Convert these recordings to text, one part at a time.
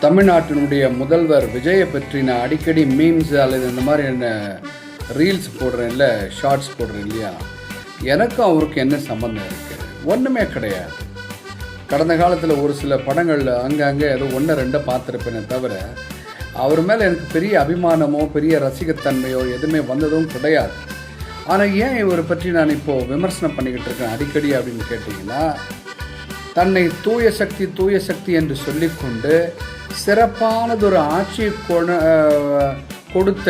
தமிழ்நாட்டினுடைய முதல்வர் விஜயை பற்றி நான் அடிக்கடி மீம்ஸ் அல்லது இந்த மாதிரி என்ன ரீல்ஸ் போடுறேன் இல்லை, ஷார்ட்ஸ் போடுறேன் இல்லையா, எனக்கும் அவருக்கு என்ன சம்மந்தம் இருக்குது? ஒன்றுமே கிடையாது. கடந்த காலத்தில் ஒரு சில படங்களில் அங்கங்கே ஏதோ ஒன்று ரெண்டை பார்த்துருப்பேனே தவிர அவர் மேலே எனக்கு பெரிய அபிமானமோ பெரிய ரசிகத்தன்மையோ எதுவுமே வந்ததும் கிடையாது. ஆனால் ஏன் இவரை பற்றி நான் இப்போது விமர்சனம் பண்ணிக்கிட்டு இருக்கேன் அடிக்கடி அப்படின்னு கேட்டிங்கன்னா, தன்னை தூய சக்தி என்று சொல்லிக்கொண்டு சிறப்பானதொரு ஆட்சியை கொடுத்த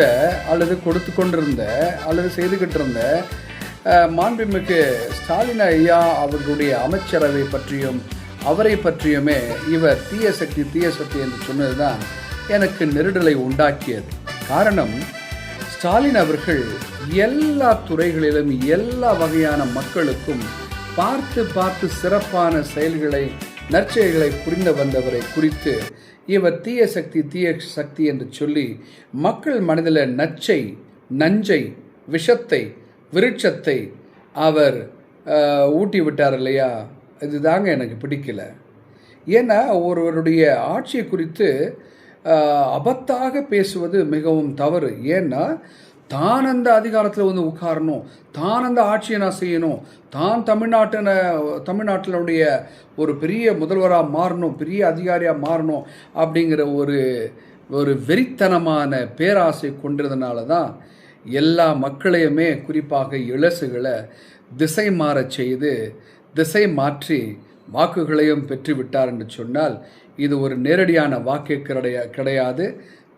அல்லது கொடுத்து கொண்டிருந்த அல்லது செய்துக்கிட்டு இருந்த மாண்புமிகு ஸ்டாலின் ஐயா அவர்களுடைய அமைச்சரவை பற்றியும் அவரை பற்றியுமே இவர் தீய சக்தி என்று சொன்னது தான் எனக்கு நெருடலை உண்டாக்கியது. காரணம், ஸ்டாலின் அவர்கள் எல்லா துறைகளிலும் எல்லா வகையான மக்களுக்கும் பார்த்து சிறப்பான செயல்களை நற்செயல்களை புரிந்து வந்தவரை குறித்து இவர் தீய சக்தி என்று சொல்லி மக்கள் மனதில் நஞ்சை விஷத்தை விருட்சத்தை அவர் ஊட்டி விட்டார் இல்லையா? இதுதாங்க எனக்கு பிடிக்கல. ஏன்னா ஒருவருடைய ஆட்சியை குறித்து அபத்தாக பேசுவது மிகவும் தவறு. ஏன்னா தான் அந்த அதிகாரத்தில் வந்து உட்காரணும், தான் அந்த ஆட்சியை நான் செய்யணும், தான் தமிழ்நாட்டினுடைய ஒரு பெரிய முதல்வராக மாறணும், பெரிய அதிகாரியாக மாறணும் அப்படிங்கிற ஒரு வெறித்தனமான பேராசை கொண்டதுனால தான் எல்லா மக்களையுமே குறிப்பாக இளசுகளை திசை மாற்றி வாக்குகளையும் பெற்று விட்டார் என்று சொன்னால் இது ஒரு நேரடியான வாக்கு கிடையாது,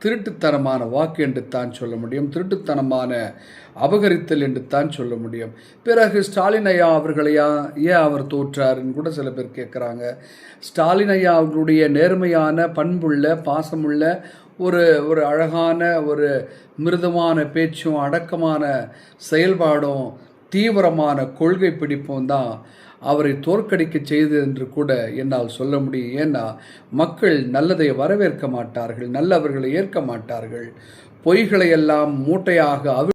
திருட்டுத்தனமான வாக்கு என்று தான் சொல்ல முடியும், திருட்டுத்தனமான அபகரித்தல் என்று தான் சொல்ல முடியும். பிறகு ஸ்டாலின் ஐயா அவர்களையா ஏன் அவர் தோற்றாருன்னு கூட சில பேர் கேட்குறாங்க. ஸ்டாலின் ஐயா அவர்களுடைய நேர்மையான பண்புள்ள பாசமுள்ள ஒரு அழகான ஒரு மிருதுவான பேச்சும் அடக்கமான செயல்பாடும் தீவிரமான கொள்கை பிடிப்பும் தான் அவரை தோற்கடிக்க செய்தது என்று கூட என்னால் சொல்ல முடியும். ஏன்னா மக்கள் நல்லதை வரவேற்க மாட்டார்கள், நல்லவர்களை ஏற்க மாட்டார்கள், பொய்களை எல்லாம் மூட்டையாக